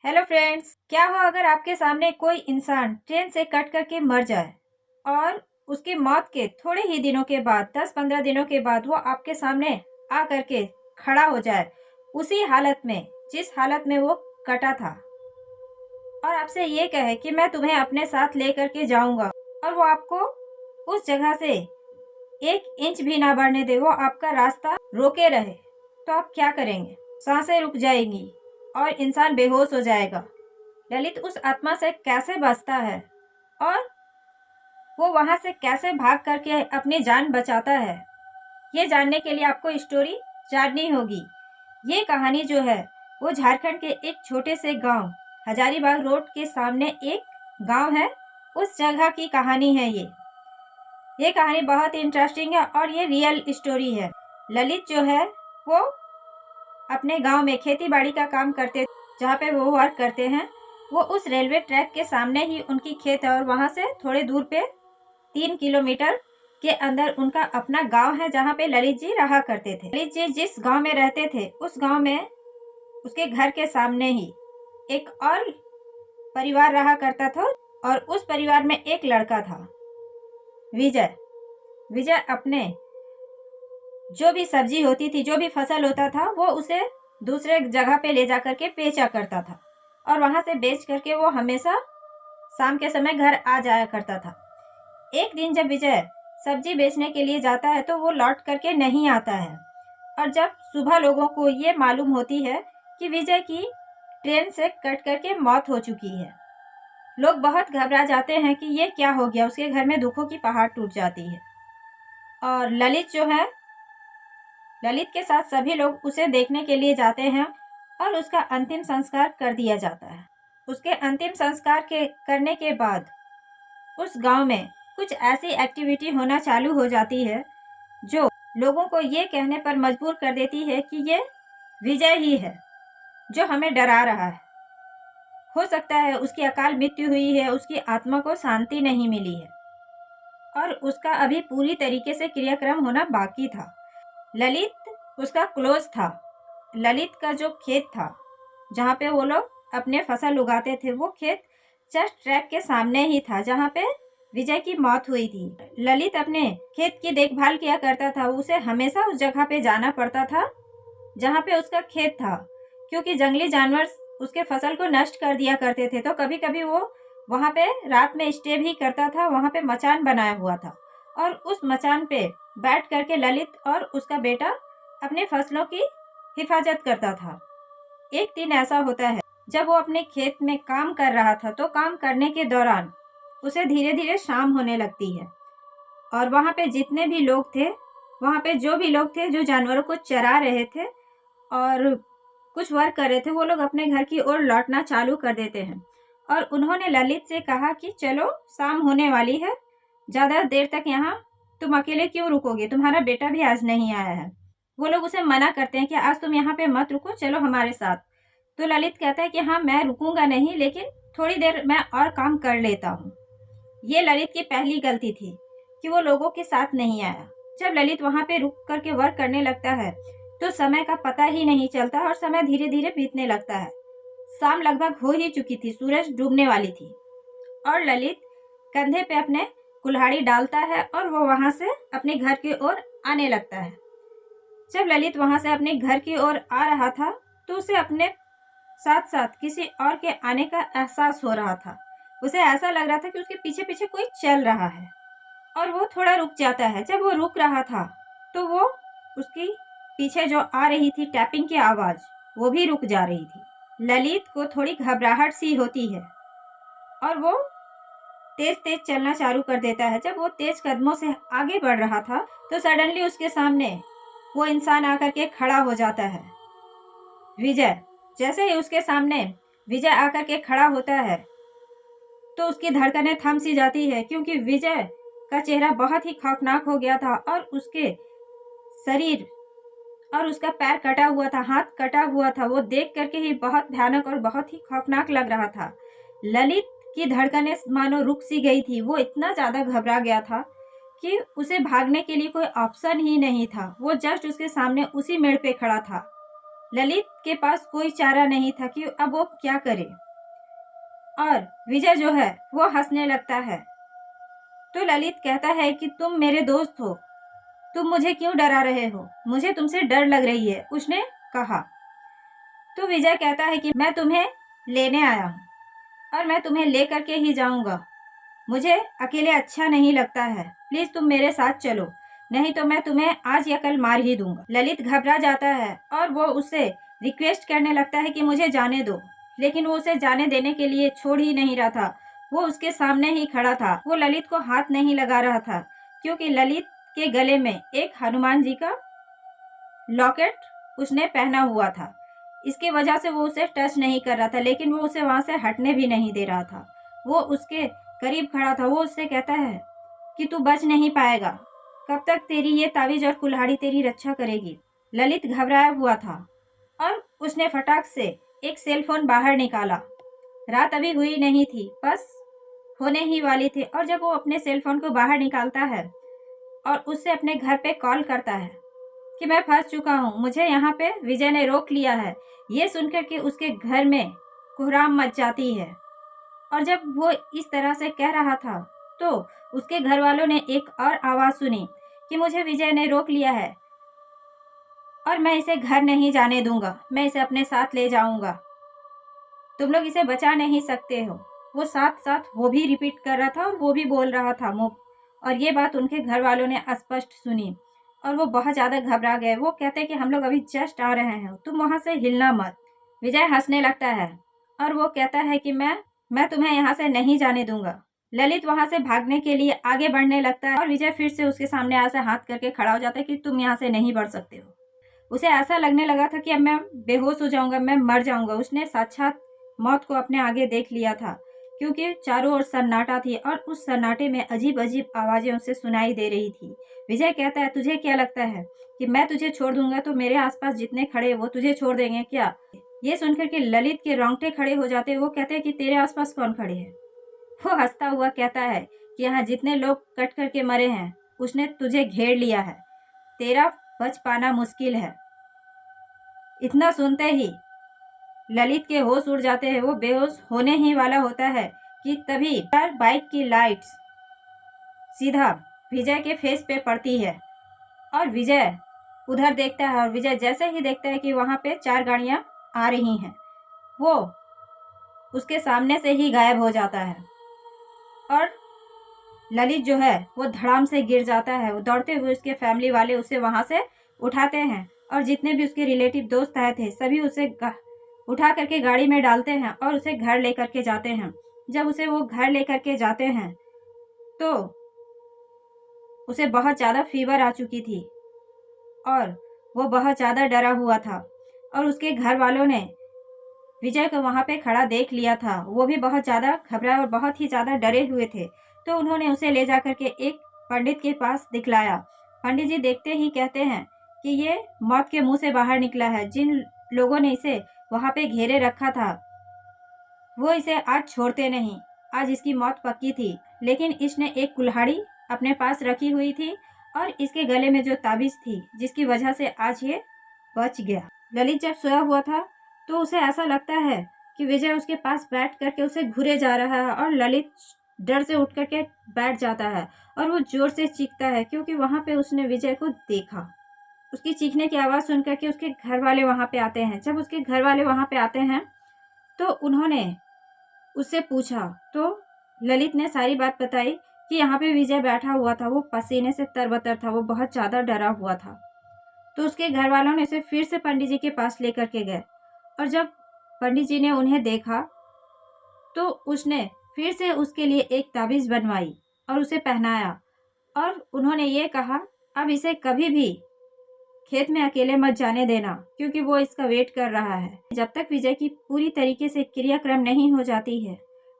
Hello friends, क्या हो अगर आपके सामने कोई इंसान ट्रेन से कट करके मर जाए और उसकी मौत के थोड़े ही दिनों के बाद 10-15 दिनों के बाद वो आपके सामने आ करके खड़ा हो जाए उसी हालत में जिस हालत में वो कटा था और आपसे ये कहे कि मैं तुम्हें अपने साथ ले करके जाऊंगा और वो आपको उस जगह से 1 इंच भी ना बढ़ने दे, वो आपका रास्ता रोके रहे, तो आप क्या करेंगे? सांसें रुक जाएंगी और इंसान बेहोश हो जाएगा। ललित उस आत्मा से कैसे बचता है और वो वहां से कैसे भाग करके अपनी जान बचाता है, ये जानने के लिए आपको स्टोरी जाननी होगी। ये कहानी जो है वो झारखंड के एक छोटे से गांव हजारीबाग रोड के सामने एक गांव है, उस जगह की कहानी है। ये कहानी बहुत ही इंटरेस्टिंग है और ये रियल स्टोरी है। ललित जो है वो अपने गांव में खेती बाड़ी का काम करते, जहाँ पे वो वर्क करते हैं, वो उस रेलवे ट्रैक के सामने ही उनकी खेत है और वहाँ से थोड़े दूर पे 3 किलोमीटर के अंदर उनका अपना गांव है, जहाँ पे ललित जी रहा करते थे। ललित जी जिस गांव में रहते थे उस गांव में उसके घर के सामने ही एक और परिवार रहा करता था और उस परिवार में एक लड़का था, विजय। विजय अपने जो भी सब्जी होती थी, जो भी फसल होता था, वो उसे दूसरे जगह पे ले जा करके बेचा करता था और वहां से बेच करके वो हमेशा शाम के समय घर आ जाया करता था। एक दिन जब विजय सब्जी बेचने के लिए जाता है तो वो लौट करके नहीं आता है और जब सुबह लोगों को ये मालूम होती है कि विजय की ट्रेन से कट करके मौत हो चुकी है, लोग बहुत घबरा जाते हैं कि ये क्या हो गया। उसके घर में दुखों की पहाड़ टूट जाती है और ललित जो है, ललित के साथ सभी लोग उसे देखने के लिए जाते हैं और उसका अंतिम संस्कार कर दिया जाता है। उसके अंतिम संस्कार के करने के बाद उस गांव में कुछ ऐसी एक्टिविटी होना चालू हो जाती है जो लोगों को ये कहने पर मजबूर कर देती है कि ये विजय ही है जो हमें डरा रहा है। हो सकता है उसकी अकाल मृत्यु हुई है, उसकी आत्मा को शांति नहीं मिली है और उसका अभी पूरी तरीके से क्रियाक्रम होना बाकी था। ललित उसका क्लोज था। ललित का जो खेत था जहाँ पे वो लोग अपने फसल उगाते थे, वो खेत जस्ट ट्रैक के सामने ही था जहाँ पे विजय की मौत हुई थी। ललित अपने खेत की देखभाल किया करता था, उसे हमेशा उस जगह पे जाना पड़ता था जहाँ पे उसका खेत था, क्योंकि जंगली जानवर उसके फसल को नष्ट कर दिया करते थे। तो कभी कभी वो वहाँ पे रात में स्टे भी करता था। वहाँ पे मचान बनाया हुआ था और उस मचान पे बैठ करके ललित और उसका बेटा अपने फसलों की हिफाजत करता था। एक दिन ऐसा होता है जब वो अपने खेत में काम कर रहा था, तो काम करने के दौरान उसे धीरे धीरे शाम होने लगती है और वहाँ पे जितने भी लोग थे, वहाँ पे जो भी लोग थे जो जानवरों को चरा रहे थे और कुछ वर्क कर रहे थे, वो लोग अपने घर की ओर लौटना चालू कर देते हैं और उन्होंने ललित से कहा कि चलो शाम होने वाली है, ज़्यादा देर तक यहाँ तुम अकेले क्यों रुकोगे, तुम्हारा बेटा भी आज नहीं आया है। वो लोग उसे मना करते हैं कि आज तुम यहाँ पे मत रुको, चलो हमारे साथ। तो ललित कहता है कि हाँ मैं रुकूंगा नहीं, लेकिन थोड़ी देर मैं और काम कर लेता हूँ। ये ललित की पहली गलती थी कि वो लोगों के साथ नहीं आया। जब ललित वहाँ पे रुक करके वर्क करने लगता है तो समय का पता ही नहीं चलता और समय धीरे धीरे बीतने लगता है। शाम लगभग हो ही चुकी थी, सूरज डूबने वाली थी और ललित कंधे पे अपने कुल्हाड़ी डालता है और वो वहां से अपने घर की ओर आने लगता है। जब ललित वहां से अपने घर की ओर आ रहा था तो उसे अपने साथ साथ किसी और के आने का एहसास हो रहा था। उसे ऐसा लग रहा था कि उसके पीछे पीछे कोई चल रहा है और वो थोड़ा रुक जाता है। जब वो रुक रहा था तो वो उसकी पीछे जो आ रही थी टैपिंग की आवाज़, वो भी रुक जा रही थी। ललित को थोड़ी घबराहट सी होती है और वो तेज तेज चलना चालू कर देता है। जब वो तेज कदमों से आगे बढ़ रहा था तो सडनली उसके सामने वो इंसान आकर के खड़ा हो जाता है, विजय। जैसे ही उसके सामने विजय आकर के खड़ा होता है तो उसकी धड़कनें थम सी जाती है, क्योंकि विजय का चेहरा बहुत ही खौफनाक हो गया था और उसके शरीर और उसका पैर कटा हुआ था, हाथ कटा हुआ था। वो देख करके ही बहुत भयानक और बहुत ही खौफनाक लग रहा था। ललित की धड़कनें मानो रुक सी गई थी। वो इतना ज़्यादा घबरा गया था कि उसे भागने के लिए कोई ऑप्शन ही नहीं था। वो जस्ट उसके सामने उसी मेड़ पे खड़ा था ललित के पास कोई चारा नहीं था कि अब वो क्या करे। और विजय जो है वो हंसने लगता है। तो ललित कहता है कि तुम मेरे दोस्त हो, तुम मुझे क्यों डरा रहे हो, मुझे तुमसे डर लग रही है, उसने कहा। तो विजय कहता है कि मैं तुम्हें लेने आया हूँ और मैं तुम्हें ले करके ही जाऊंगा। मुझे अकेले अच्छा नहीं लगता है, प्लीज तुम मेरे साथ चलो, नहीं तो मैं तुम्हें आज या कल मार ही दूंगा। ललित घबरा जाता है और वो उससे रिक्वेस्ट करने लगता है कि मुझे जाने दो, लेकिन वो उसे जाने देने के लिए छोड़ ही नहीं रहा था। वो उसके सामने ही खड़ा था। वो ललित को हाथ नहीं लगा रहा था क्योंकि ललित के गले में एक हनुमान जी का लॉकेट उसने पहना हुआ था। इसकी वजह से वो उसे टच नहीं कर रहा था, लेकिन वो उसे वहां से हटने भी नहीं दे रहा था। वो उसके करीब खड़ा था। वो उससे कहता है कि तू बच नहीं पाएगा, कब तक तेरी ये तावीज और कुल्हाड़ी तेरी रक्षा करेगी। ललित घबराया हुआ था और उसने फटाक से एक सेल फोन बाहर निकाला। रात अभी हुई नहीं थी, बस होने ही वाली थी। और जब वो अपने सेल फोन को बाहर निकालता है और उससे अपने घर पे कॉल करता है कि मैं फंस चुका हूँ, मुझे यहाँ पे विजय ने रोक लिया है। ये सुनकर के उसके घर में कोहराम मच जाती है। और जब वो इस तरह से कह रहा था तो उसके घर वालों ने एक और आवाज़ सुनी कि मुझे विजय ने रोक लिया है और मैं इसे घर नहीं जाने दूंगा, मैं इसे अपने साथ ले जाऊंगा, तुम लोग इसे बचा नहीं सकते हो। वो साथ साथ वो भी रिपीट कर रहा था और वो भी बोल रहा था और ये बात उनके घर वालों ने स्पष्ट सुनी और वो बहुत ज़्यादा घबरा गए। वो कहते कि हम लोग अभी जस्ट आ रहे हैं, तुम वहाँ से हिलना मत। विजय हंसने लगता है और वो कहता है कि मैं तुम्हें यहाँ से नहीं जाने दूंगा। ललित वहाँ से भागने के लिए आगे बढ़ने लगता है और विजय फिर से उसके सामने ऐसे हाथ करके खड़ा हो जाता है कि तुम यहाँ से नहीं बढ़ सकते हो। उसे ऐसा लगने लगा था कि अब मैं बेहोश हो जाऊंगा, मैं मर जाऊंगा। उसने साक्षात मौत को अपने आगे देख लिया था क्योंकि चारों ओर सन्नाटा थी और उस सन्नाटे में अजीब अजीब आवाज़ें उसे सुनाई दे रही थी। विजय कहता है तुझे क्या लगता है कि मैं तुझे छोड़ दूंगा तो मेरे आसपास जितने खड़े वो तुझे छोड़ देंगे क्या? ये सुनकर के ललित के रोंगटे खड़े हो जाते। वो कहते हैं कि तेरे आसपास कौन खड़े हैं? वो हंसता हुआ कहता है कि यहाँ जितने लोग कट करके मरे हैं उसने तुझे घेर लिया है, तेरा बच पाना मुश्किल है। इतना सुनते ही ललित के होश उड़ जाते हैं। वो बेहोश होने ही वाला होता है कि तभी बाइक की लाइट्स सीधा विजय के फेस पे पड़ती है और विजय उधर देखता है और विजय जैसे ही देखता है कि वहाँ पे 4 गाड़ियाँ आ रही हैं, वो उसके सामने से ही गायब हो जाता है और ललित जो है वो धड़ाम से गिर जाता है। वो दौड़ते हुए उसके फैमिली वाले उसे वहाँ से उठाते हैं और जितने भी उसके रिलेटिव दोस्त आए थे सभी उसे उठा करके गाड़ी में डालते हैं और उसे घर लेकर के जाते हैं। जब उसे वो घर लेकर के जाते हैं तो उसे बहुत ज़्यादा फीवर आ चुकी थी और वो बहुत ज़्यादा डरा हुआ था और उसके घर वालों ने विजय को वहाँ पे खड़ा देख लिया था। वो भी बहुत ज़्यादा घबराए और बहुत ही ज़्यादा डरे हुए थे। तो उन्होंने उसे ले जा करके एक पंडित के पास दिखलाया। पंडित जी देखते ही कहते हैं कि ये मौत के मुंह से बाहर निकला है। जिन लोगों ने इसे वहाँ पे घेरे रखा था वो इसे आज छोड़ते नहीं, आज इसकी मौत पक्की थी। लेकिन इसने एक कुल्हाड़ी अपने पास रखी हुई थी और इसके गले में जो ताबीज़ थी जिसकी वजह से आज ये बच गया। ललित जब सोया हुआ था तो उसे ऐसा लगता है कि विजय उसके पास बैठ करके उसे घूरे जा रहा है और ललित डर से उठ करके बैठ जाता है और वो जोर से चीखता है क्योंकि वहाँ पे उसने विजय को देखा। उसकी चीखने की आवाज़ सुन करके उसके घर वाले वहाँ पे आते हैं। जब उसके घर वाले वहाँ पे आते हैं तो उन्होंने उससे पूछा तो ललित ने सारी बात बताई कि यहाँ पे विजय बैठा हुआ था, वो पसीने से तरबतर था, वो बहुत ज़्यादा डरा हुआ था। तो उसके घर वालों ने उसे फिर से पंडित जी के पास लेकर के गए और जब पंडित जी ने उन्हें देखा तो उसने फिर से उसके लिए एक ताबीज़ बनवाई और उसे पहनाया और उन्होंने ये कहा अब इसे कभी भी खेत में अकेले मत जाने देना क्योंकि वो इसका वेट कर रहा है। जब तक विजय की पूरी तरीके से क्रियाक्रम नहीं हो जाती है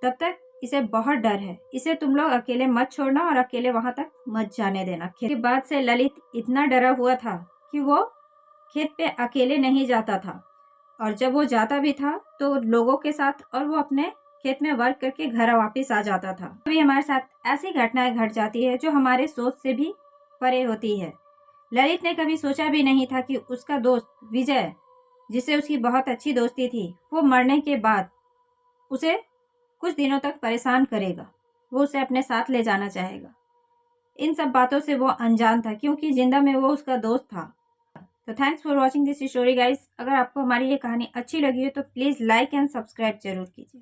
तब तक इसे बहुत डर है, इसे तुम लोग अकेले मत छोड़ना और अकेले वहां तक मत जाने देना। खेत के बाद से ललित इतना डरा हुआ था कि वो खेत पे अकेले नहीं जाता था और जब वो जाता भी था तो लोगों के साथ और वो अपने खेत में वर्क करके घर वापस आ जाता था। अभी हमारे साथ ऐसी घटनाएं घट जाती है जो हमारे सोच से भी परे होती है। ललित ने कभी सोचा भी नहीं था कि उसका दोस्त विजय जिससे उसकी बहुत अच्छी दोस्ती थी, वो मरने के बाद उसे कुछ दिनों तक परेशान करेगा। वो उसे अपने साथ ले जाना चाहेगा। इन सब बातों से वो अनजान था, क्योंकि जिंदा में वो उसका दोस्त था। तो thanks for watching this story guys. अगर आपको हमारी ये कहानी अच्छी लगी हो तो प्लीज़ लाइक एंड सब्सक्राइब जरूर कीजिए।